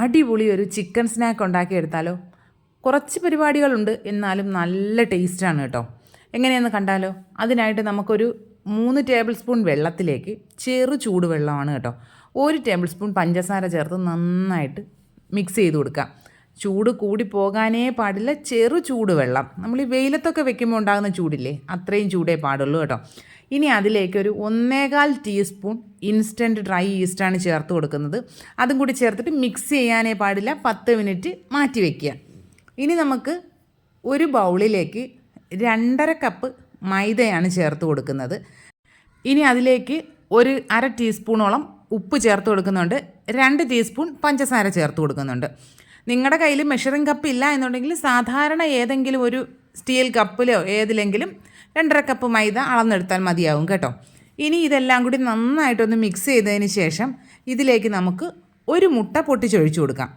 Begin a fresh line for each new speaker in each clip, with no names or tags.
അടിപൊളി ഒരു chicken snack ഉണ്ടാക്കിയെടുത്താലോ? കുറച്ച് പരിപാടികളുണ്ട്, എന്നാലും നല്ല ടേസ്റ്റാണ് കേട്ടോ. എങ്ങനെയെന്ന് കണ്ടാലോ? അതിനായിട്ട് നമുക്കൊരു 3 ടേബിൾ സ്പൂൺ വെള്ളത്തിലേക്ക് ചെറു ചൂടുവെള്ളമാണ് കേട്ടോ, 1 ടേബിൾ സ്പൂൺ പഞ്ചസാര ചേർത്ത് നന്നായിട്ട് മിക്സ് ചെയ്ത് കൊടുക്കാം. ചൂട് കൂടി പോകാനേ പാടില്ല, ചെറു ചൂടുവെള്ളം. നമ്മൾ ഈ വെയിലത്തൊക്കെ വെക്കുമ്പോൾ ഉണ്ടാകുന്ന ചൂടില്ലേ, അത്രയും ചൂടേ പാടുള്ളൂ കേട്ടോ. ഇനി അതിലേക്കൊരു 1.25 ടീസ്പൂൺ ഇൻസ്റ്റൻറ്റ് ഡ്രൈ ഈസ്റ്റാണ് ചേർത്ത് കൊടുക്കുന്നത്. അതും കൂടി ചേർത്തിട്ട് മിക്സ് ചെയ്യാനേ പാടില്ല, 10 മിനിറ്റ് മാറ്റി വയ്ക്കുക. ഇനി നമുക്ക് ഒരു ബൗളിലേക്ക് 2.5 കപ്പ് മൈദയാണ് ചേർത്ത് കൊടുക്കുന്നത്. ഇനി അതിലേക്ക് ഒരു 1/2 ടീസ്പൂണോളം ഉപ്പ് ചേർത്ത് കൊടുക്കുന്നുണ്ട്, 2 ടീസ്പൂൺ പഞ്ചസാര ചേർത്ത് കൊടുക്കുന്നുണ്ട്. നിങ്ങളുടെ കയ്യിൽ മെഷറിംഗ് കപ്പ് ഇല്ല എന്നുണ്ടെങ്കിൽ സാധാരണ ഏതെങ്കിലും ഒരു സ്റ്റീൽ കപ്പിലോ ഏതിലെങ്കിലും 2.5 കപ്പ് മൈദ അളന്നെടുത്താൽ മതിയാവും കേട്ടോ. ഇനി ഇതെല്ലാം കൂടി നന്നായിട്ടൊന്ന് മിക്സ് ചെയ്തതിന് ശേഷം ഇതിലേക്ക് നമുക്ക് ഒരു മുട്ട പൊട്ടിച്ചൊഴിച്ചു കൊടുക്കാം.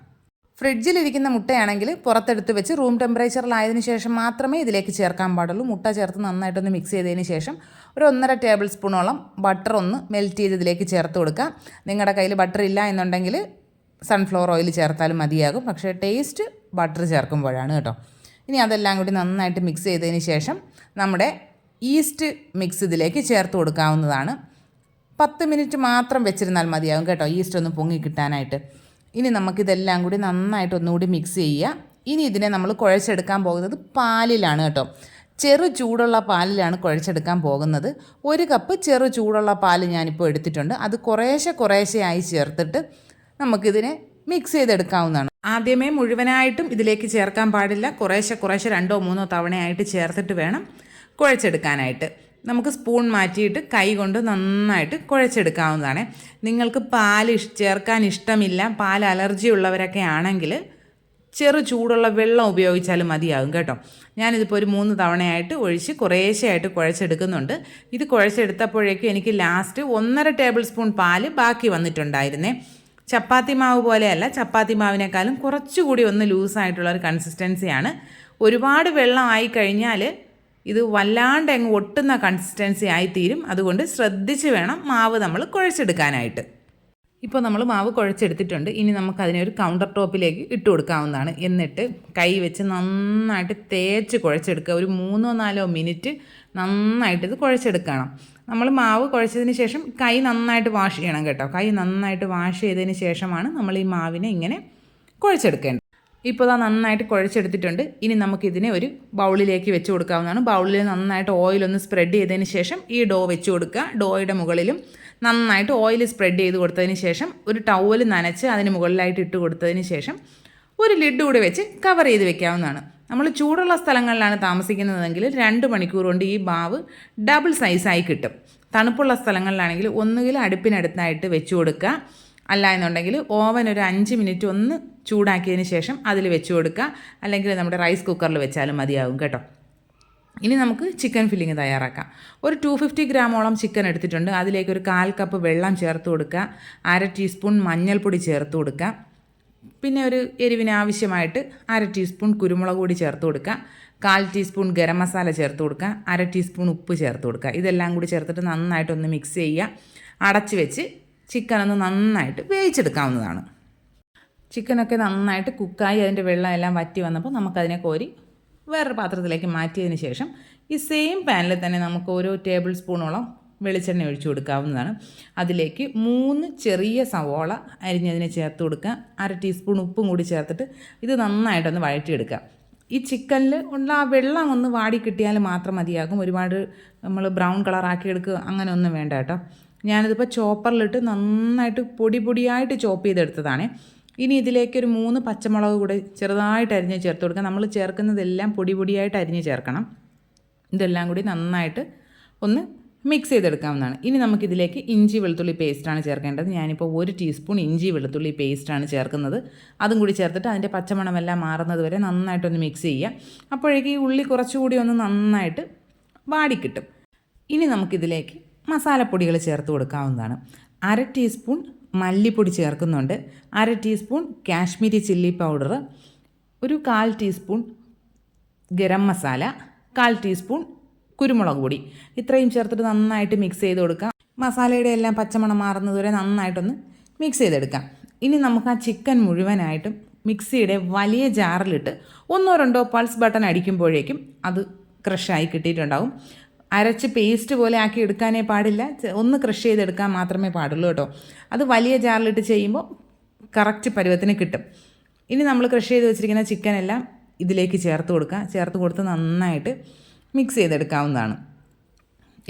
ഫ്രിഡ്ജിലിരിക്കുന്ന മുട്ടയാണെങ്കിൽ പുറത്തെടുത്ത് വെച്ച് റൂം ടെമ്പറേച്ചറിലായതിനു ശേഷം മാത്രമേ ഇതിലേക്ക് ചേർക്കാൻ പാടുള്ളൂ. മുട്ട ചേർത്ത് നന്നായിട്ടൊന്ന് മിക്സ് ചെയ്തതിന് ശേഷം ഒരു 1.5 ടേബിൾ സ്പൂണോളം ബട്ടർ ഒന്ന് മെൽറ്റ് ചെയ്ത് ഇതിലേക്ക് ചേർത്ത് കൊടുക്കാം. നിങ്ങളുടെ കയ്യിൽ ബട്ടർ ഇല്ല എന്നുണ്ടെങ്കിൽ സൺഫ്ലവർ ഓയിൽ ചേർത്താലും മതിയാകും, പക്ഷേ ടേസ്റ്റ് ബട്ടർ ചേർക്കുമ്പോഴാണ് കേട്ടോ. ഇനി അതെല്ലാം കൂടി നന്നായിട്ട് മിക്സ് ചെയ്തതിന് ശേഷം നമ്മുടെ ഈസ്റ്റ് മിക്സ് ഇതിലേക്ക് ചേർത്ത് കൊടുക്കാവുന്നതാണ്. 10 മിനിറ്റ് മാത്രം വെച്ചിരുന്നാൽ മതിയാകും കേട്ടോ, ഈസ്റ്റ് ഒന്ന് പൊങ്ങി കിട്ടാനായിട്ട്. ഇനി നമുക്കിതെല്ലാം കൂടി നന്നായിട്ട് ഒന്നുകൂടി മിക്സ് ചെയ്യുക. ഇനി ഇതിനെ നമ്മൾ കുഴച്ചെടുക്കാൻ പോകുന്നത് പാലിലാണ് കേട്ടോ. ചെറു ചൂടുള്ള പാലിലാണ് കുഴച്ചെടുക്കാൻ പോകുന്നത്. 1 കപ്പ് ചെറു ചൂടുള്ള പാൽ ഞാനിപ്പോൾ എടുത്തിട്ടുണ്ട്. അത് കുറേശ്ശെയായി ചേർത്തിട്ട് നമുക്കിതിനെ മിക്സ് ചെയ്തെടുക്കാവുന്നതാണ്. ആദ്യമേ മുഴുവനായിട്ടും ഇതിലേക്ക് ചേർക്കാൻ പാടില്ല, കുറേശ്ശെ 2 3 തവണയായിട്ട് ചേർത്തിട്ട് വേണം കുഴച്ചെടുക്കാനായിട്ട്. നമുക്ക് സ്പൂൺ മാറ്റിയിട്ട് കൈ കൊണ്ട് നന്നായിട്ട് കുഴച്ചെടുക്കാവുന്നതാണ്. നിങ്ങൾക്ക് പാൽ ചേർക്കാൻ ഇഷ്ടമില്ല, പാൽ അലർജി ഉള്ളവരൊക്കെ ആണെങ്കിൽ ചെറു ചൂടുള്ള വെള്ളം ഉപയോഗിച്ചാലും മതിയാകും കേട്ടോ. ഞാനിതിപ്പോൾ ഒരു 3 തവണയായിട്ട് ഒഴിച്ച് കുറേശ്ശെയായിട്ട് കുഴച്ചെടുക്കുന്നുണ്ട്. ഇത് കുഴച്ചെടുത്തപ്പോഴേക്കും എനിക്ക് ലാസ്റ്റ് 1.5 ടേബിൾ സ്പൂൺ പാല് ബാക്കി വന്നിട്ടുണ്ടായിരുന്നേ. ചപ്പാത്തി മാവ് പോലെയല്ല, ചപ്പാത്തി മാവിനേക്കാളും കുറച്ചുകൂടി ഒന്ന് ലൂസായിട്ടുള്ളൊരു കൺസിസ്റ്റൻസിയാണ്. ഒരുപാട് വെള്ളം ആയി കഴിഞ്ഞാൽ ഇത് വല്ലാണ്ട് അങ്ങ് ഒട്ടുന്ന കൺസിസ്റ്റൻസി ആയിത്തീരും. അതുകൊണ്ട് ശ്രദ്ധിച്ച് വേണം മാവ് നമ്മൾ കുഴച്ചെടുക്കാനായിട്ട്. ഇപ്പോൾ നമ്മൾ മാവ് കുഴച്ചെടുത്തിട്ടുണ്ട്. ഇനി നമുക്കതിനെ ഒരു കൗണ്ടർ ടോപ്പിലേക്ക് ഇട്ട് കൊടുക്കാവുന്നതാണ്. എന്നിട്ട് കൈ വെച്ച് നന്നായിട്ട് തേച്ച് കുഴച്ചെടുക്കുക. ഒരു 3-4 മിനിറ്റ് നന്നായിട്ട് ഇത് കുഴച്ചെടുക്കണം. നമ്മൾ മാവ് കുഴച്ചതിന് ശേഷം കൈ നന്നായിട്ട് വാഷ് ചെയ്യണം കേട്ടോ. കൈ നന്നായിട്ട് വാഷ് ചെയ്തതിന് ശേഷമാണ് നമ്മൾ ഈ മാവിനെ ഇങ്ങനെ കുഴച്ചെടുക്കേണ്ടത്. ഇപ്പോൾ നന്നായിട്ട് കുഴച്ചെടുത്തിട്ടുണ്ട്. ഇനി നമുക്കിതിനെ ഒരു ബൗളിലേക്ക് വെച്ച് കൊടുക്കാവുന്നതാണ്. ബൗളിൽ നന്നായിട്ട് ഓയിലൊന്ന് സ്പ്രെഡ് ചെയ്തതിന് ശേഷം ഈ ഡോ വെച്ച് കൊടുക്കുക. ഡോയുടെ മുകളിലും നന്നായിട്ട് ഓയിൽ സ്പ്രെഡ് ചെയ്ത് കൊടുത്തതിന് ശേഷം ഒരു ടവൽ നനച്ച് അതിന് മുകളിലായിട്ട് ഇട്ട് കൊടുത്തതിന് ശേഷം ഒരു ലിഡ് കൂടെ വെച്ച് കവർ ചെയ്ത് വെക്കാവുന്നതാണ്. നമ്മൾ ചൂടുള്ള സ്ഥലങ്ങളിലാണ് താമസിക്കുന്നതെങ്കിൽ 2 മണിക്കൂർ കൊണ്ട് ഈ മാവ് ഡബിൾ സൈസായി കിട്ടും. തണുപ്പുള്ള സ്ഥലങ്ങളിലാണെങ്കിൽ ഒന്നുകിൽ അടുപ്പിനടുത്തായിട്ട് വെച്ച് കൊടുക്കുക, അല്ല എന്നുണ്ടെങ്കിൽ ഓവൻ ഒരു 5 മിനിറ്റ് ഒന്ന് ചൂടാക്കിയതിന് ശേഷം അതിൽ വെച്ച് കൊടുക്കുക, അല്ലെങ്കിൽ നമ്മുടെ റൈസ് കുക്കറിൽ വെച്ചാലും മതിയാകും കേട്ടോ. ഇനി നമുക്ക് ചിക്കൻ ഫില്ലിങ് തയ്യാറാക്കാം. ഒരു 250 ഗ്രാമോളം ചിക്കൻ എടുത്തിട്ടുണ്ട്. അതിലേക്ക് ഒരു 1/4 കപ്പ് വെള്ളം ചേർത്ത് കൊടുക്കുക, 1/2 ടീസ്പൂൺ മഞ്ഞൾപ്പൊടി ചേർത്ത് കൊടുക്കുക, പിന്നെ ഒരു എരിവിന് ആവശ്യമായിട്ട് 1/2 ടീസ്പൂൺ കുരുമുളക് പൊടി ചേർത്ത് കൊടുക്കുക, 1/4 ടീസ്പൂൺ ഗരം മസാല ചേർത്ത് കൊടുക്കുക, 1/2 ടീസ്പൂൺ ഉപ്പ് ചേർത്ത് കൊടുക്കുക. ഇതെല്ലാം കൂടി ചേർത്തിട്ട് നന്നായിട്ടൊന്ന് മിക്സ് ചെയ്യുക. അടച്ച് വെച്ച് ചിക്കനൊന്ന് നന്നായിട്ട് വേവിച്ചെടുക്കാവുന്നതാണ്. ചിക്കനൊക്കെ നന്നായിട്ട് കുക്കായി അതിൻ്റെ വെള്ളം എല്ലാം വറ്റി വന്നപ്പോൾ നമുക്കതിനെ കോരി വേറൊരു പാത്രത്തിലേക്ക് മാറ്റിയതിന് ശേഷം ഈ സെയിം പാനിൽ തന്നെ നമുക്ക് ഓരോ ടേബിൾ സ്പൂണോളം വെളിച്ചെണ്ണ ഒഴിച്ചു കൊടുക്കാവുന്നതാണ്. അതിലേക്ക് 3 ചെറിയ സവോള അരിഞ്ഞതിനെ ചേർത്ത് കൊടുക്കുക, 1/2 ടീസ്പൂൺ ഉപ്പും കൂടി ചേർത്തിട്ട് ഇത് നന്നായിട്ടൊന്ന് വഴറ്റിയെടുക്കുക. ഈ ചിക്കനിൽ ഉള്ള ആ വെള്ളം ഒന്ന് വാടി കിട്ടിയാൽ മാത്രം മതിയാകും. ഒരുപാട് നമ്മൾ ബ്രൗൺ കളറാക്കി എടുക്കുക അങ്ങനെ ഒന്നും വേണ്ട കേട്ടോ. ഞാനിതിപ്പോൾ ചോപ്പറിലിട്ട് നന്നായിട്ട് പൊടിയായിട്ട് ചോപ്പ് ചെയ്തെടുത്തതാണ്. ഇനി ഇതിലേക്കൊരു 3 പച്ചമുളക് കൂടെ ചെറുതായിട്ട് അരിഞ്ഞ് ചേർത്ത് കൊടുക്കുക. നമ്മൾ ചേർക്കുന്നതെല്ലാം പൊടിയായിട്ട് അരിഞ്ഞ് ചേർക്കണം. ഇതെല്ലാം കൂടി നന്നായിട്ട് ഒന്ന് മിക്സ് ചെയ്തെടുക്കാവുന്നതാണ്. ഇനി നമുക്കിതിലേക്ക് ഇഞ്ചി വെളുത്തുള്ളി പേസ്റ്റാണ് ചേർക്കേണ്ടത്. ഞാനിപ്പോൾ 1 ടീസ്പൂൺ ഇഞ്ചി വെളുത്തുള്ളി പേസ്റ്റാണ് ചേർക്കുന്നത്. അതും കൂടി ചേർത്തിട്ട് അതിൻ്റെ പച്ചമണമെല്ലാം മാറുന്നത് വരെ നന്നായിട്ടൊന്ന് മിക്സ് ചെയ്യുക. അപ്പോഴേക്ക് ഈ ഉള്ളി കുറച്ചുകൂടി ഒന്ന് നന്നായിട്ട് വാടിക്കിട്ടും. ഇനി നമുക്കിതിലേക്ക് മസാലപ്പൊടികൾ ചേർത്ത് കൊടുക്കാവുന്നതാണ്. 1/2 ടീസ്പൂൺ മല്ലിപ്പൊടി ചേർക്കുന്നുണ്ട്, 1/2 ടീസ്പൂൺ കാശ്മീരി ചില്ലി പൗഡർ, ഒരു 1/4 ടീസ്പൂൺ ഗരം മസാല, 1/4 ടീസ്പൂൺ കുരുമുളക് പൊടി. ഇത്രയും ചേർത്തിട്ട് നന്നായിട്ട് മിക്സ് ചെയ്ത് കൊടുക്കാം. മസാലയുടെ എല്ലാം പച്ചമണം മാറുന്നതുവരെ നന്നായിട്ടൊന്ന് മിക്സ് ചെയ്തെടുക്കാം. ഇനി നമുക്ക് ആ ചിക്കൻ മുഴുവനായിട്ടും മിക്സിയുടെ വലിയ ജാറിലിട്ട് 1-2 പൾസ് ബട്ടൺ അടിക്കുമ്പോഴേക്കും അത് ക്രഷായി കിട്ടിയിട്ടുണ്ടാവും. അരച്ച് പേസ്റ്റ് പോലെ ആക്കി എടുക്കാനേ പാടില്ല, ഒന്ന് ക്രഷ് ചെയ്തെടുക്കാൻ മാത്രമേ പാടുള്ളൂ കേട്ടോ. അത് വലിയ ജാറിലിട്ട് ചെയ്യുമ്പോൾ കറക്റ്റ് പരുവത്തിന് കിട്ടും. ഇനി നമ്മൾ ക്രഷ് ചെയ്ത് വെച്ചിരിക്കുന്ന ചിക്കനെല്ലാം ഇതിലേക്ക് ചേർത്ത് കൊടുക്കുക. ചേർത്ത് കൊടുത്ത് നന്നായിട്ട് മിക്സ് ചെയ്തെടുക്കാവുന്നതാണ്.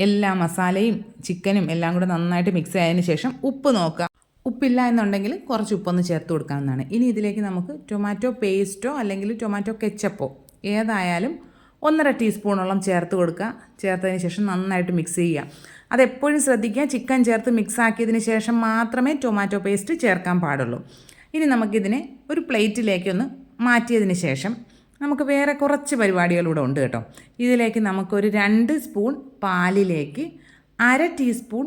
എല്ലാ മസാലയും ചിക്കനും എല്ലാം കൂടെ നന്നായിട്ട് മിക്സ് ആയതിനു ശേഷം ഉപ്പ് നോക്കുക. ഉപ്പില്ല എന്നുണ്ടെങ്കിൽ കുറച്ച് ഉപ്പൊന്ന് ചേർത്ത് കൊടുക്കാവുന്നതാണ്. ഇനി ഇതിലേക്ക് നമുക്ക് ടൊമാറ്റോ പേസ്റ്റോ അല്ലെങ്കിൽ ടൊമാറ്റോ കെച്ചപ്പോ ഏതായാലും 1.5 ടീസ്പൂണോളം ചേർത്ത് കൊടുക്കുക. ചേർത്തതിന് ശേഷം നന്നായിട്ട് മിക്സ് ചെയ്യുക. അതെപ്പോഴും ശ്രദ്ധിക്കുക, ചിക്കൻ ചേർത്ത് മിക്സ് ആക്കിയതിന് ശേഷം മാത്രമേ ടൊമാറ്റോ പേസ്റ്റ് ചേർക്കാൻ പാടുള്ളൂ. ഇനി നമുക്കിതിനെ ഒരു പ്ലേറ്റിലേക്കൊന്ന് മാറ്റിയതിന് ശേഷം നമുക്ക് വേറെ കുറച്ച് പരിപാടികളിലൂടെ ഉണ്ട് കേട്ടോ. ഇതിലേക്ക് നമുക്കൊരു 2 സ്പൂൺ പാലിലേക്ക് 1/2 ടീസ്പൂൺ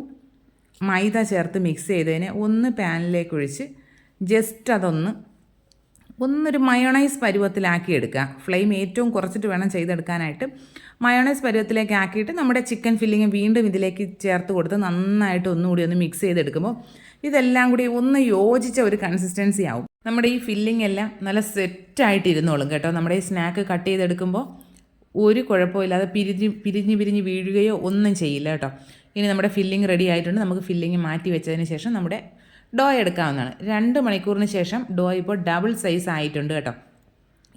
മൈദ ചേർത്ത് മിക്സ് ചെയ്തതിനെ ഒന്ന് പാനിലേക്ക് ഒഴിച്ച് ജസ്റ്റ് ഒന്നൊരു മയോണൈസ് പരുവത്തിലാക്കി എടുക്കുക. ഫ്ലെയിം ഏറ്റവും കുറച്ചിട്ട് വേണം ചെയ്തെടുക്കാനായിട്ട്. മയോണൈസ് പരുവത്തിലേക്ക് ആക്കിയിട്ട് നമ്മുടെ ചിക്കൻ ഫില്ലിങ് വീണ്ടും ഇതിലേക്ക് ചേർത്ത് കൊടുത്ത് നന്നായിട്ട് ഒന്നുകൂടി ഒന്ന് മിക്സ് ചെയ്തെടുക്കുമ്പോൾ ഇതെല്ലാം കൂടി ഒന്ന് യോജിച്ച ഒരു കൺസിസ്റ്റൻസി ആവും. നമ്മുടെ ഈ ഫില്ലിംഗ് എല്ലാം നല്ല സെറ്റായിട്ട് ഇരുന്നോളും കേട്ടോ. നമ്മുടെ ഈ സ്നാക്ക് കട്ട് ചെയ്തെടുക്കുമ്പോൾ ഒരു കുഴപ്പമില്ലാതെ പിരിഞ്ഞ് വീഴുകയോ ഒന്നും ചെയ്യില്ല കേട്ടോ. ഇനി നമ്മുടെ ഫില്ലിംഗ് റെഡി ആയിട്ടുണ്ട്. നമുക്ക് ഫില്ലിംഗ് മാറ്റി വെച്ചതിന് ശേഷം നമ്മുടെ ഡോ എടുക്കാവുന്നതാണ്. 2 മണിക്കൂറിന് ശേഷം ഡോ ഇപ്പോൾ ഡബിൾ സൈസ് ആയിട്ടുണ്ട് കേട്ടോ.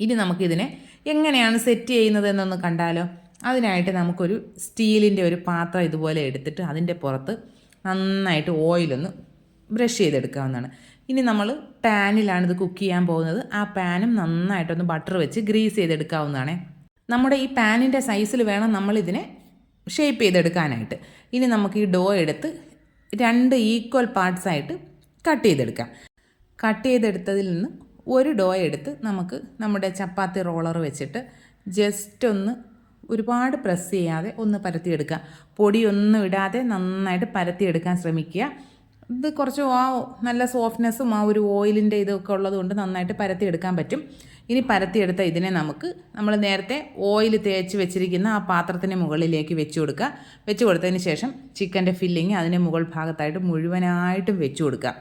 ഇനി നമുക്കിതിനെ എങ്ങനെയാണ് സെറ്റ് ചെയ്യുന്നത് എന്നൊന്ന് കണ്ടാലോ. അതിനായിട്ട് നമുക്കൊരു സ്റ്റീലിൻ്റെ ഒരു പാത്രം ഇതുപോലെ എടുത്തിട്ട് അതിൻ്റെ പുറത്ത് നന്നായിട്ട് ഓയിലൊന്ന് ബ്രഷ് ചെയ്തെടുക്കാവുന്നതാണ്. ഇനി നമ്മൾ പാനിലാണ് ഇത് കുക്ക് ചെയ്യാൻ പോകുന്നത്. ആ പാനും നന്നായിട്ടൊന്ന് ബട്ടർ വെച്ച് ഗ്രീസ് ചെയ്തെടുക്കാവുന്നതാണ്. നമ്മുടെ ഈ പാനിൻ്റെ സൈസിൽ വേണം നമ്മളിതിനെ ഷേപ്പ് ചെയ്തെടുക്കാനായിട്ട്. ഇനി നമുക്ക് ഈ ഡോ എടുത്ത് 2 ഈക്വൽ പാർട്സായിട്ട് കട്ട് ചെയ്തെടുക്കാം. കട്ട് ചെയ്തെടുത്തതിൽ നിന്ന് ഒരു ഡോ എടുത്ത് നമുക്ക് നമ്മുടെ ചപ്പാത്തി റോളർ വെച്ചിട്ട് ജസ്റ്റ് ഒരുപാട് പ്രസ് ചെയ്യാതെ ഒന്ന് പരത്തിയെടുക്കുക. പൊടിയൊന്നും ഇടാതെ നന്നായിട്ട് പരത്തിയെടുക്കാൻ ശ്രമിക്കുക. ഇത് കുറച്ച് നല്ല സോഫ്റ്റ്നെസ്സും ആ ഒരു ഓയിലിൻ്റെ ഇതൊക്കെ ഉള്ളതുകൊണ്ട് നന്നായിട്ട് പരത്തിയെടുക്കാൻ പറ്റും. ഇനി പരത്തിയെടുത്ത ഇതിനെ നമ്മൾ നേരത്തെ ഓയിൽ തേച്ച് വെച്ചിരിക്കുന്ന ആ പാത്രത്തിന് മുകളിലേക്ക് വെച്ച് കൊടുക്കുക. വെച്ച് കൊടുത്തതിന് ശേഷം ചിക്കൻ്റെ ഫില്ലിങ് അതിന് മുകൾ ഭാഗത്തായിട്ട് മുഴുവനായിട്ടും വെച്ച് കൊടുക്കുക.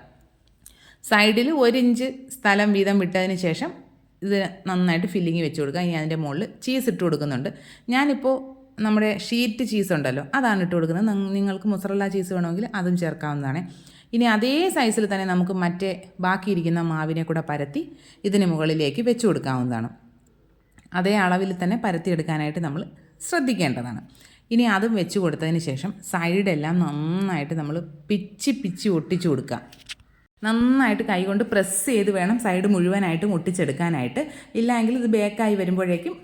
സൈഡിൽ 1 ഇഞ്ച് സ്ഥലം വീതം വിട്ടതിന് ശേഷം ഇത് നന്നായിട്ട് ഫില്ലിങ് വെച്ച് കൊടുക്കുക. ഇനി അതിൻ്റെ മുകളിൽ ചീസ് ഇട്ട് കൊടുക്കുന്നുണ്ട്. ഞാനിപ്പോൾ നമ്മുടെ ഷീറ്റ് ചീസ് ഉണ്ടല്ലോ അതാണ് ഇട്ട് കൊടുക്കുന്നത്. നിങ്ങൾക്ക് മൊസറല്ല ചീസ് വേണമെങ്കിൽ അതും ചേർക്കാവുന്നതാണ്. ഇനി അതേ സൈസിൽ തന്നെ നമുക്ക് മറ്റേ ബാക്കിയിരിക്കുന്ന മാവിനെ കൂടെ പരത്തി ഇതിന് മുകളിലേക്ക് വെച്ച് കൊടുക്കാവുന്നതാണ്. അതേ അളവിൽ തന്നെ പരത്തിയെടുക്കാനായിട്ട് നമ്മൾ ശ്രദ്ധിക്കേണ്ടതാണ്. ഇനി അതും വെച്ച് കൊടുത്തതിന് ശേഷം സൈഡെല്ലാം നന്നായിട്ട് നമ്മൾ പിച്ചി ഒട്ടിച്ചു കൊടുക്കുക. നന്നായിട്ട് കൈകൊണ്ട് പ്രസ് ചെയ്ത് വേണം സൈഡ് മുഴുവനായിട്ടും ഒട്ടിച്ചെടുക്കാനായിട്ട്. ഇല്ലെങ്കിൽ ഇത് ബേക്കായി വരുമ്പോഴേക്കും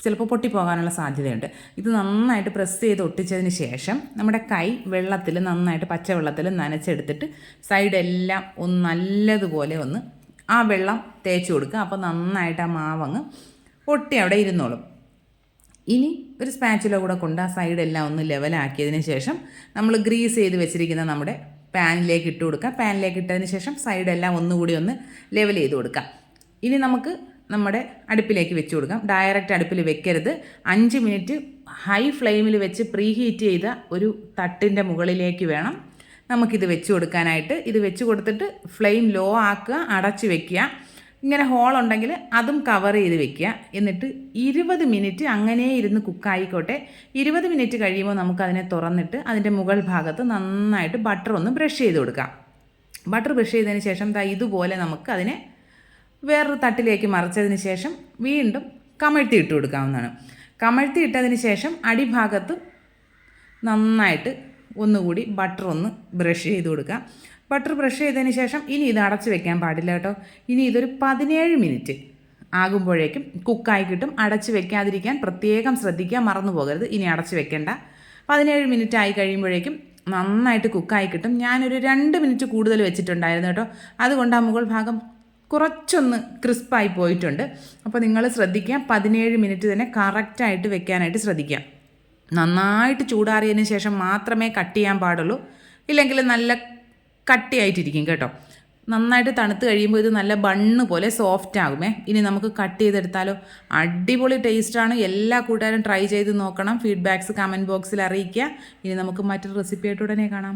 ചിലപ്പോൾ പൊട്ടിപ്പോകാനുള്ള സാധ്യതയുണ്ട്. ഇത് നന്നായിട്ട് പ്രസ് ചെയ്ത് ഒട്ടിച്ചതിന് ശേഷം നമ്മുടെ കൈ വെള്ളത്തിൽ നന്നായിട്ട് പച്ചവെള്ളത്തിൽ നനച്ചെടുത്തിട്ട് സൈഡെല്ലാം നല്ലതുപോലെ ആ വെള്ളം തേച്ച് കൊടുക്കുക. അപ്പോൾ നന്നായിട്ട് ആ മാവങ്ങ് ഒട്ടി അവിടെ ഇരുന്നോളും. ഇനി ഒരു സ്പാച്ചുല കൂടെ കൊണ്ട് ആ സൈഡെല്ലാം ലെവലാക്കിയതിന് ശേഷം നമ്മൾ ഗ്രീസ് ചെയ്ത് വെച്ചിരിക്കുന്ന നമ്മുടെ പാനിലേക്ക് ഇട്ട് കൊടുക്കുക. പാനിലേക്ക് ഇട്ടതിന് ശേഷം സൈഡെല്ലാം ഒന്നുകൂടി ലെവൽ ചെയ്ത് കൊടുക്കുക. ഇനി നമുക്ക് നമ്മുടെ അടുപ്പിലേക്ക് വെച്ച് കൊടുക്കാം. ഡയറക്റ്റ് അടുപ്പിൽ വെക്കരുത്. 5 മിനിറ്റ് ഹൈ ഫ്ലെയിമിൽ വെച്ച് പ്രീ ഹീറ്റ് ചെയ്ത ഒരു തട്ടിൻ്റെ മുകളിലേക്ക് വേണം നമുക്കിത് വെച്ച് കൊടുക്കാനായിട്ട്. ഇത് വെച്ച് കൊടുത്തിട്ട് ഫ്ലെയിം ലോ ആക്കുക, അടച്ച് വെക്കുക. ഇങ്ങനെ ഹോളുണ്ടെങ്കിൽ അതും കവർ ചെയ്ത് വെക്കുക. എന്നിട്ട് 20 മിനിറ്റ് അങ്ങനെ ഇരുന്ന് കുക്കായിക്കോട്ടെ. 20 മിനിറ്റ് കഴിയുമ്പോൾ നമുക്കതിനെ തുറന്നിട്ട് അതിൻ്റെ മുകൾ ഭാഗത്ത് നന്നായിട്ട് ബട്ടർ ബ്രഷ് ചെയ്ത് കൊടുക്കാം. ബട്ടർ ബ്രഷ് ചെയ്തതിന് ശേഷം ഇതുപോലെ നമുക്ക് അതിനെ വേറൊരു തട്ടിലേക്ക് മറിച്ചതിന് ശേഷം വീണ്ടും കമഴ്ത്തി ഇട്ട് കൊടുക്കാവുന്നതാണ്. കമഴ്ത്തി ഇട്ടതിന് ശേഷം അടിഭാഗത്ത് നന്നായിട്ട് ഒന്നുകൂടി ബട്ടർ ബ്രഷ് ചെയ്ത് കൊടുക്കുക. ബട്ടർ ബ്രഷ് ചെയ്തതിന് ശേഷം ഇനി ഇത് അടച്ച് വെക്കാൻ പാടില്ല കേട്ടോ. ഇനി ഇതൊരു 17 മിനിറ്റ് ആകുമ്പോഴേക്കും കുക്കായി കിട്ടും. അടച്ച് വെക്കാതിരിക്കാൻ പ്രത്യേകം ശ്രദ്ധിക്കുക, മറന്നു പോകരുത്. ഇനി അടച്ച് വെക്കേണ്ട. 17 മിനിറ്റ് ആയി കഴിയുമ്പോഴേക്കും നന്നായിട്ട് കുക്കായി കിട്ടും. ഞാനൊരു 2 മിനിറ്റ് കൂടുതൽ വെച്ചിട്ടുണ്ടായിരുന്നു കേട്ടോ. അതുകൊണ്ട് ആ മുകൾ ഭാഗം കുറച്ചൊന്ന് ക്രിസ്പായി പോയിട്ടുണ്ട്. അപ്പോൾ നിങ്ങൾ ശ്രദ്ധിക്കുക, 17 മിനിറ്റ് തന്നെ കറക്റ്റായിട്ട് വെക്കാനായിട്ട് ശ്രദ്ധിക്കുക. നന്നായിട്ട് ചൂടാറിയതിന് ശേഷം മാത്രമേ കട്ട് ചെയ്യാൻ പാടുള്ളൂ. ഇല്ലെങ്കിൽ നല്ല കട്ടിയായിട്ടിരിക്കും കേട്ടോ. നന്നായിട്ട് തണുത്ത് കഴിയുമ്പോൾ ഇത് നല്ല ബണ്ണ് പോലെ സോഫ്റ്റ് ആകുമേ. ഇനി നമുക്ക് കട്ട് ചെയ്തെടുത്താലോ. അടിപൊളി ടേസ്റ്റാണ്. എല്ലാ കൂട്ടുകാരും ട്രൈ ചെയ്ത് നോക്കണം. ഫീഡ്ബാക്ക്സ് കമൻറ്റ് ബോക്സിൽ അറിയിക്കുക. ഇനി നമുക്ക് മറ്റൊരു റെസിപ്പിയായിട്ട് ഉടനെ കാണാം.